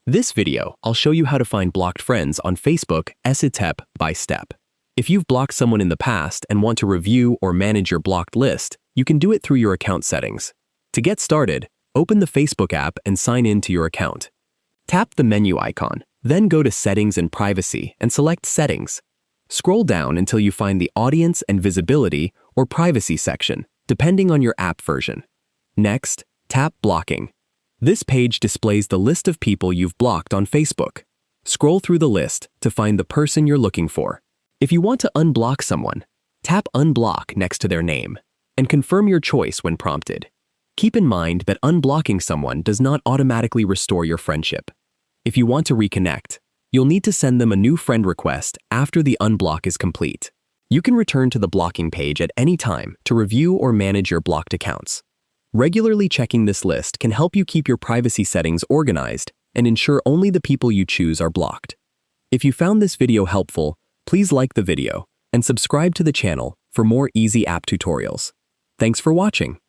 This video, I'll show you how to find blocked friends on Facebook step by step. If you've blocked someone in the past and want to review or manage your blocked list, you can do it through your account settings. To get started, open the Facebook app and sign in to your account. Tap the menu icon, then go to Settings and Privacy and select Settings. Scroll down until you find the Audience and Visibility or Privacy section, depending on your app version. Next, tap Blocking. This page displays the list of people you've blocked on Facebook. Scroll through the list to find the person you're looking for. If you want to unblock someone, tap Unblock next to their name and confirm your choice when prompted. Keep in mind that unblocking someone does not automatically restore your friendship. If you want to reconnect, you'll need to send them a new friend request after the unblock is complete. You can return to the blocking page at any time to review or manage your blocked accounts. Regularly checking this list can help you keep your privacy settings organized and ensure only the people you choose are blocked. If you found this video helpful, please like the video and subscribe to the channel for more easy app tutorials. Thanks for watching.